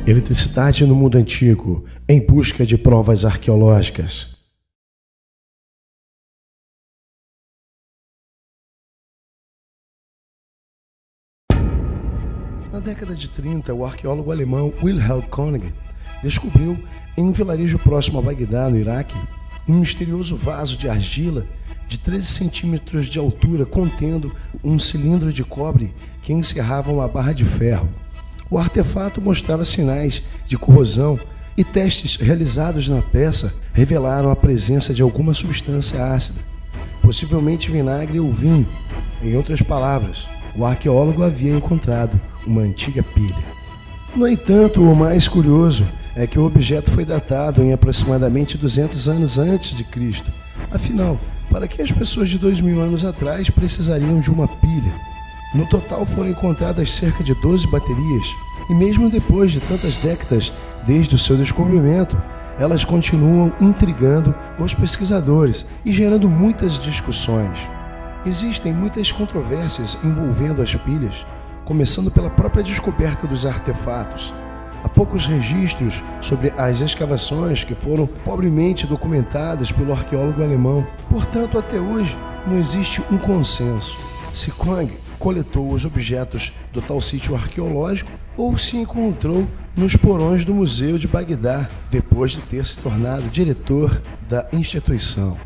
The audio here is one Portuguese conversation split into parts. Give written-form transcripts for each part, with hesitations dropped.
Eletricidade no mundo antigo, em busca de provas arqueológicas. Na década de 30, o arqueólogo alemão Wilhelm König descobriu, em um vilarejo próximo a Bagdá, no Iraque, um misterioso vaso de argila de 13 centímetros de altura, contendo um cilindro de cobre que encerrava uma barra de ferro. O artefato mostrava sinais de corrosão e testes realizados na peça revelaram a presença de alguma substância ácida, possivelmente vinagre ou vinho. Em outras palavras, o arqueólogo havia encontrado uma antiga pilha. No entanto, o mais curioso é que o objeto foi datado em aproximadamente 200 anos antes de Cristo. Afinal, para que as pessoas de 2000 anos atrás precisariam de uma pilha? No total foram encontradas cerca de 12 baterias, e mesmo depois de tantas décadas desde o seu descobrimento, elas continuam intrigando os pesquisadores e gerando muitas discussões. Existem muitas controvérsias envolvendo as pilhas, começando pela própria descoberta dos artefatos. Há poucos registros sobre as escavações que foram pobremente documentadas pelo arqueólogo alemão. Portanto, até hoje, não existe um consenso se König coletou os objetos do tal sítio arqueológico ou se encontrou nos porões do Museu de Bagdá, depois de ter se tornado diretor da instituição.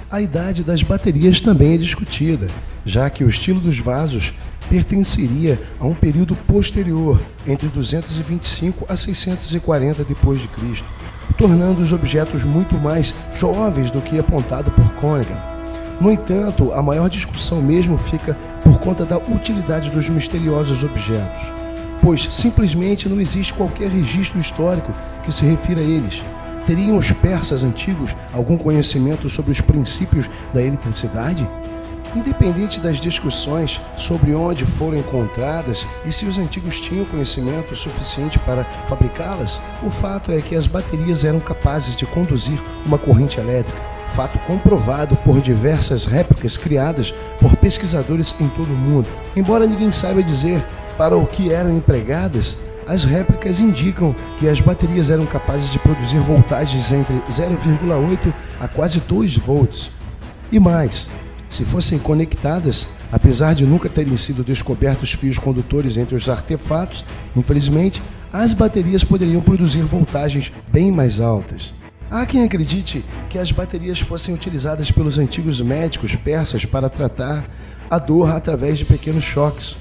A idade das baterias também é discutida, já que o estilo dos vasos pertenceria a um período posterior, entre 225 a 640 d.C., tornando os objetos muito mais jovens do que apontado por König. No entanto, a maior discussão mesmo fica por conta da utilidade dos misteriosos objetos, pois simplesmente não existe qualquer registro histórico que se refira a eles. Teriam os persas antigos algum conhecimento sobre os princípios da eletricidade? Independente das discussões sobre onde foram encontradas e se os antigos tinham conhecimento suficiente para fabricá-las, o fato é que as baterias eram capazes de conduzir uma corrente elétrica, fato comprovado por diversas réplicas criadas por pesquisadores em todo o mundo. Embora ninguém saiba dizer para o que eram empregadas, as réplicas indicam que as baterias eram capazes de produzir voltagens entre 0,8 a quase 2 volts. E mais, se fossem conectadas, apesar de nunca terem sido descobertos fios condutores entre os artefatos, infelizmente, as baterias poderiam produzir voltagens bem mais altas. Há quem acredite que as baterias fossem utilizadas pelos antigos médicos persas para tratar a dor através de pequenos choques.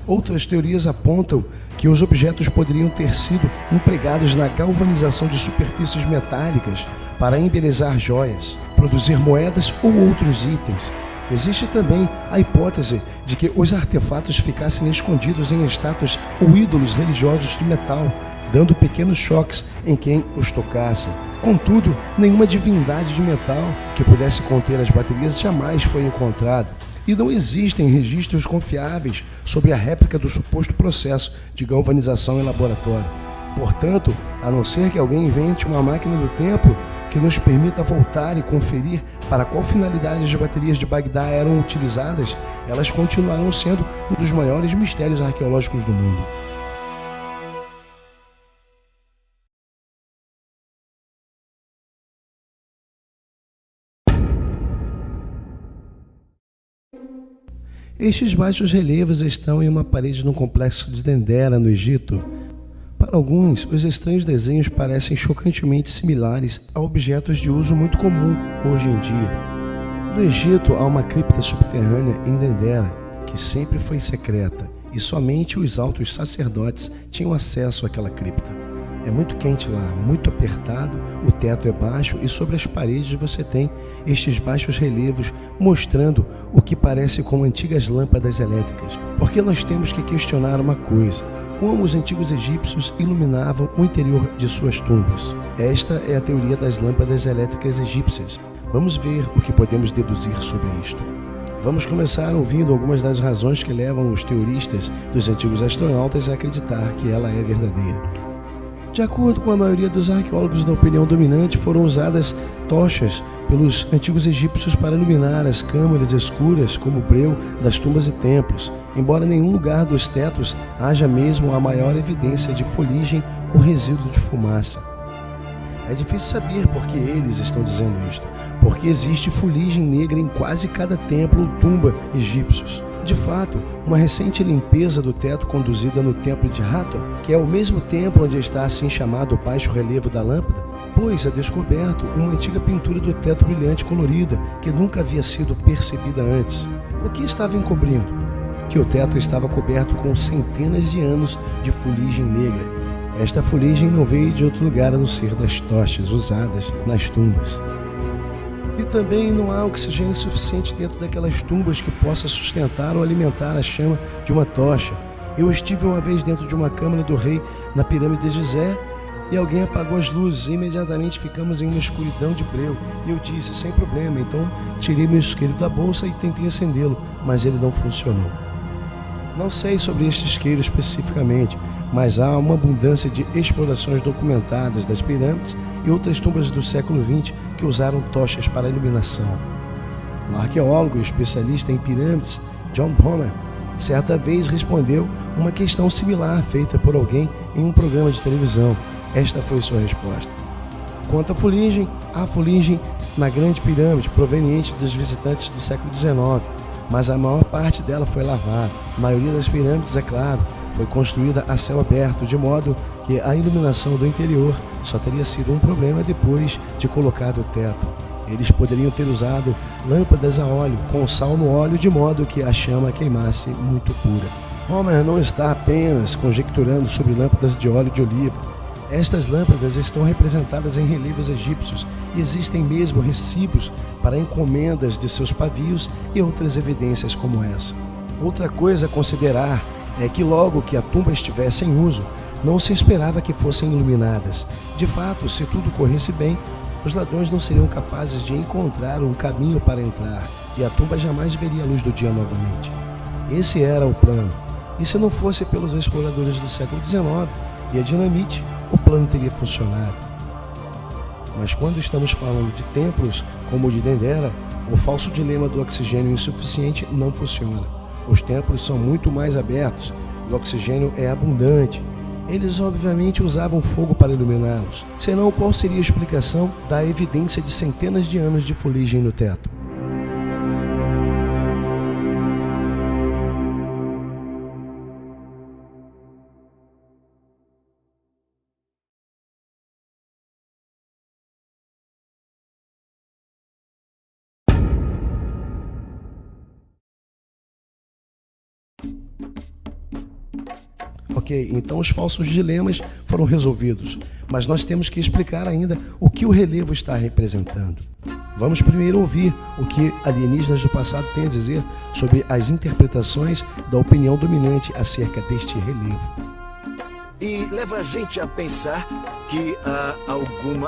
Outras teorias apontam que os objetos poderiam ter sido empregados na galvanização de superfícies metálicas para embelezar joias, produzir moedas ou outros itens. Existe também a hipótese de que os artefatos ficassem escondidos em estátuas ou ídolos religiosos de metal, dando pequenos choques em quem os tocasse. Contudo, nenhuma divindade de metal que pudesse conter as baterias jamais foi encontrada, e não existem registros confiáveis sobre a réplica do suposto processo de galvanização em laboratório. Portanto, a não ser que alguém invente uma máquina do tempo que nos permita voltar e conferir para qual finalidade as baterias de Bagdá eram utilizadas, elas continuarão sendo um dos maiores mistérios arqueológicos do mundo. Estes baixos relevos estão em uma parede no complexo de Dendera, no Egito. Para alguns, os estranhos desenhos parecem chocantemente similares a objetos de uso muito comum hoje em dia. No Egito, há uma cripta subterrânea em Dendera, que sempre foi secreta, e somente os altos sacerdotes tinham acesso àquela cripta. É muito quente lá, muito apertado, o teto é baixo e sobre as paredes você tem estes baixos relevos mostrando o que parece como antigas lâmpadas elétricas. Porque nós temos que questionar uma coisa: como os antigos egípcios iluminavam o interior de suas tumbas? Esta é a teoria das lâmpadas elétricas egípcias. Vamos ver o que podemos deduzir sobre isto. Vamos começar ouvindo algumas das razões que levam os teoristas dos antigos astronautas a acreditar que ela é verdadeira. De acordo com a maioria dos arqueólogos da opinião dominante, foram usadas tochas pelos antigos egípcios para iluminar as câmaras escuras, como o breu das tumbas e templos, embora em nenhum lugar dos tetos haja mesmo a maior evidência de fuligem ou resíduo de fumaça. É difícil saber por que eles estão dizendo isto, porque existe fuligem negra em quase cada templo ou tumba egípcios. De fato, uma recente limpeza do teto conduzida no templo de Hathor, que é o mesmo templo onde está assim chamado o baixo relevo da lâmpada, pôs a descoberto uma antiga pintura do teto brilhante colorida que nunca havia sido percebida antes. O que estava encobrindo? Que o teto estava coberto com centenas de anos de fuligem negra. Esta fuligem não veio de outro lugar a não ser das tochas usadas nas tumbas. E também não há oxigênio suficiente dentro daquelas tumbas que possa sustentar ou alimentar a chama de uma tocha. Eu estive uma vez dentro de uma câmara do rei na pirâmide de Gizé e alguém apagou as luzes e imediatamente ficamos em uma escuridão de breu. E eu disse, sem problema, então tirei meu isqueiro da bolsa e tentei acendê-lo, mas ele não funcionou. Não sei sobre este isqueiro especificamente, mas há uma abundância de explorações documentadas das pirâmides e outras tumbas do século XX que usaram tochas para iluminação. O arqueólogo e especialista em pirâmides, John Homer, certa vez respondeu uma questão similar feita por alguém em um programa de televisão. Esta foi sua resposta. Quanto à fuligem, há fuligem na Grande Pirâmide proveniente dos visitantes do século XIX, mas a maior parte dela foi lavada. A maioria das pirâmides, é claro, foi construída a céu aberto, de modo que a iluminação do interior só teria sido um problema depois de colocado o teto. Eles poderiam ter usado lâmpadas a óleo, com sal no óleo, de modo que a chama queimasse muito pura. Homer não está apenas conjecturando sobre lâmpadas de óleo de oliva. Estas lâmpadas estão representadas em relevos egípcios e existem mesmo recibos para encomendas de seus pavios e outras evidências como essa. Outra coisa a considerar é que logo que a tumba estivesse em uso, não se esperava que fossem iluminadas. De fato, se tudo corresse bem, os ladrões não seriam capazes de encontrar um caminho para entrar e a tumba jamais veria a luz do dia novamente. Esse era o plano. E se não fosse pelos exploradores do século XIX e a dinamite, o plano teria funcionado. Mas quando estamos falando de templos como o de Dendera, o falso dilema do oxigênio insuficiente não funciona. Os templos são muito mais abertos, o oxigênio é abundante. Eles obviamente usavam fogo para iluminá-los. Senão, qual seria a explicação da evidência de centenas de anos de fuligem no teto? Ok, então os falsos dilemas foram resolvidos, mas nós temos que explicar ainda o que o relevo está representando. Vamos primeiro ouvir o que alienígenas do passado têm a dizer sobre as interpretações da opinião dominante acerca deste relevo. E leva a gente a pensar que há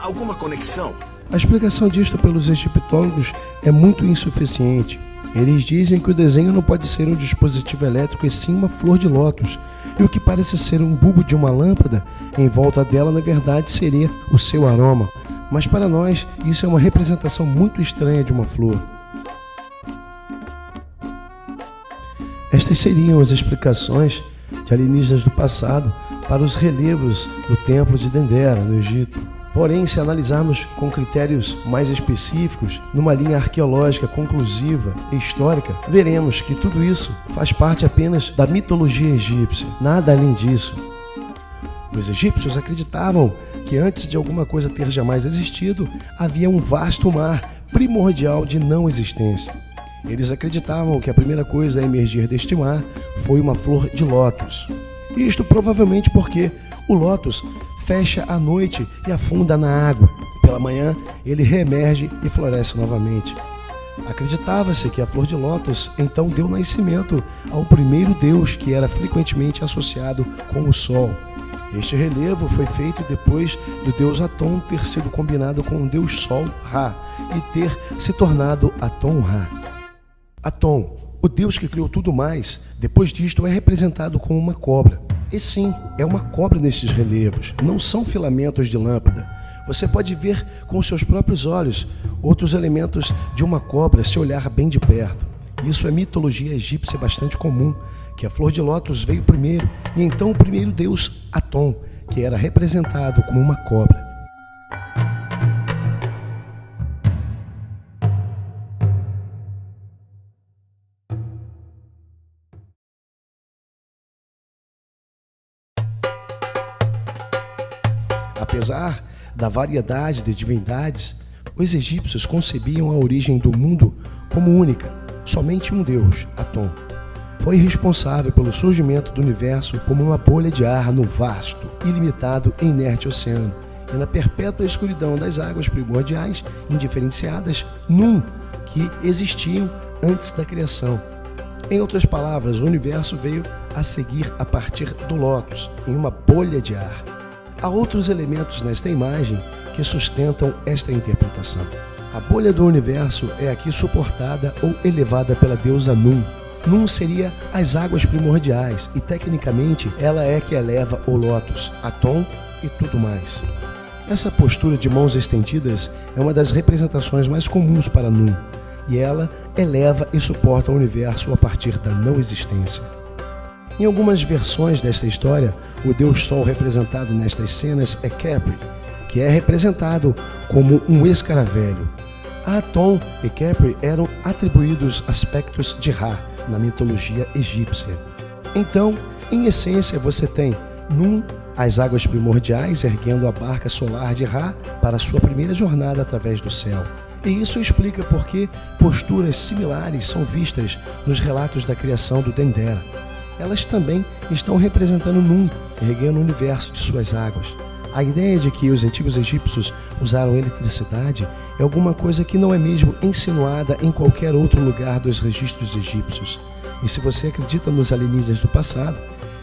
alguma conexão. A explicação disto pelos egiptólogos é muito insuficiente. Eles dizem que o desenho não pode ser um dispositivo elétrico e sim uma flor de lótus. E o que parece ser um bulbo de uma lâmpada, em volta dela, na verdade, seria o seu aroma. Mas para nós, isso é uma representação muito estranha de uma flor. Estas seriam as explicações de alienígenas do passado para os relevos do templo de Dendera, no Egito. Porém, se analisarmos com critérios mais específicos, numa linha arqueológica conclusiva e histórica, veremos que tudo isso faz parte apenas da mitologia egípcia, nada além disso. Os egípcios acreditavam que antes de alguma coisa ter jamais existido, havia um vasto mar primordial de não existência. Eles acreditavam que a primeira coisa a emergir deste mar foi uma flor de lótus. Isto provavelmente porque o lótus fecha à noite e afunda na água. Pela manhã, ele reemerge e floresce novamente. Acreditava-se que a flor de lótus então deu nascimento ao primeiro deus que era frequentemente associado com o sol. Este relevo foi feito depois do deus Atom ter sido combinado com o deus Sol, Ra, e ter se tornado Aton-Ra. Atom, o deus que criou tudo mais, depois disto é representado como uma cobra. E sim, é uma cobra nesses relevos, não são filamentos de lâmpada. Você pode ver com os seus próprios olhos outros elementos de uma cobra se olhar bem de perto. Isso é mitologia egípcia bastante comum, que a flor de lótus veio primeiro, e então o primeiro deus Atom, que era representado como uma cobra. Apesar da variedade de divindades, os egípcios concebiam a origem do mundo como única. Somente um deus, Atom, foi responsável pelo surgimento do universo como uma bolha de ar no vasto, ilimitado e inerte oceano, e na perpétua escuridão das águas primordiais, indiferenciadas, que existiam antes da criação. Em outras palavras, o universo veio a seguir a partir do lótus, em uma bolha de ar. Há outros elementos nesta imagem que sustentam esta interpretação. A bolha do universo é aqui suportada ou elevada pela deusa Nun. Nun seria as águas primordiais e, tecnicamente, ela é que eleva o lótus, Atom e tudo mais. Essa postura de mãos estendidas é uma das representações mais comuns para Nun, e ela eleva e suporta o universo a partir da não existência. Em algumas versões desta história, o deus Sol representado nestas cenas é Khepri, que é representado como um escaravelho. A Atom e Khepri eram atribuídos aspectos de Ra na mitologia egípcia. Então, em essência, você tem Nun, as águas primordiais, erguendo a barca solar de Ra para sua primeira jornada através do céu. E isso explica por que posturas similares são vistas nos relatos da criação do Dendera. Elas também estão representando Nun, erguendo o universo de suas águas. A ideia de que os antigos egípcios usaram eletricidade é alguma coisa que não é mesmo insinuada em qualquer outro lugar dos registros egípcios. E se você acredita nos alienígenas do passado,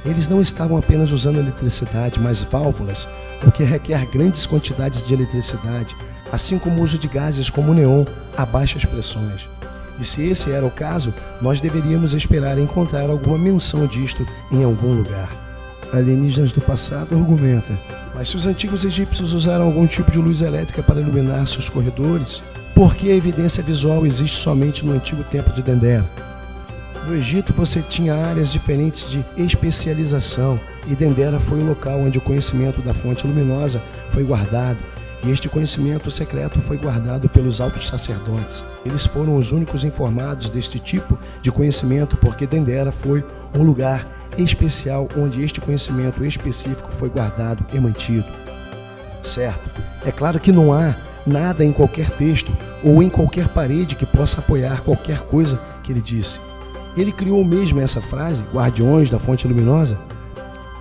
eles não estavam apenas usando eletricidade, mas válvulas, o que requer grandes quantidades de eletricidade, assim como o uso de gases como o neon a baixas pressões. E se esse era o caso, nós deveríamos esperar encontrar alguma menção disto em algum lugar. Alienígenas do passado argumenta, mas se os antigos egípcios usaram algum tipo de luz elétrica para iluminar seus corredores, por que a evidência visual existe somente no antigo templo de Dendera? No Egito você tinha áreas diferentes de especialização, e Dendera foi o local onde o conhecimento da fonte luminosa foi guardado, e este conhecimento secreto foi guardado pelos altos sacerdotes. Eles foram os únicos informados deste tipo de conhecimento porque Dendera foi um lugar especial onde este conhecimento específico foi guardado e mantido. Certo? É claro que não há nada em qualquer texto ou em qualquer parede que possa apoiar qualquer coisa que ele disse. Ele criou mesmo essa frase, guardiões da fonte luminosa?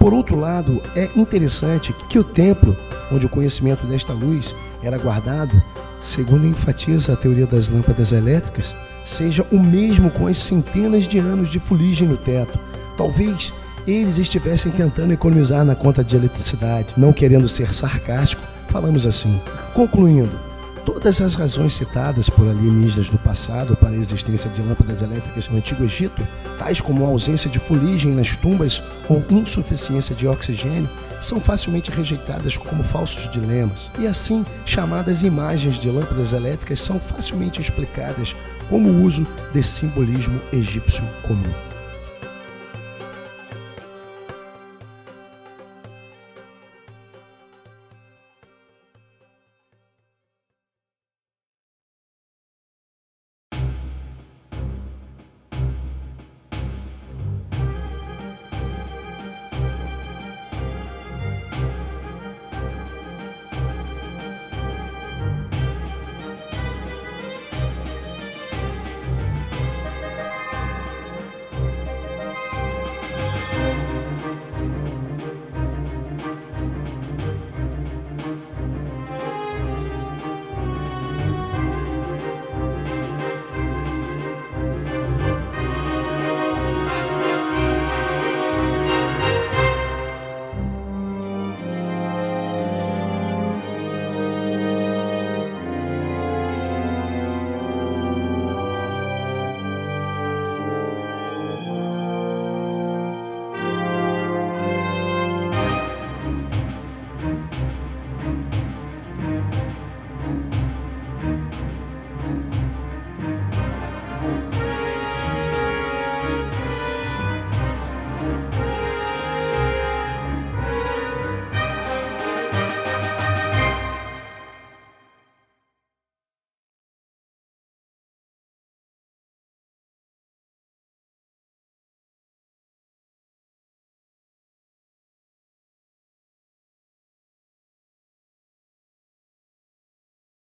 Por outro lado, é interessante que o templo, onde o conhecimento desta luz era guardado, segundo enfatiza a teoria das lâmpadas elétricas, seja o mesmo com as centenas de anos de fuligem no teto. Talvez eles estivessem tentando economizar na conta de eletricidade. Não querendo ser sarcástico, falamos assim. Concluindo, todas as razões citadas por alienígenas do passado para a existência de lâmpadas elétricas no Antigo Egito, tais como a ausência de fuligem nas tumbas ou insuficiência de oxigênio, são facilmente rejeitadas como falsos dilemas. E assim, chamadas imagens de lâmpadas elétricas são facilmente explicadas como o uso de simbolismo egípcio comum.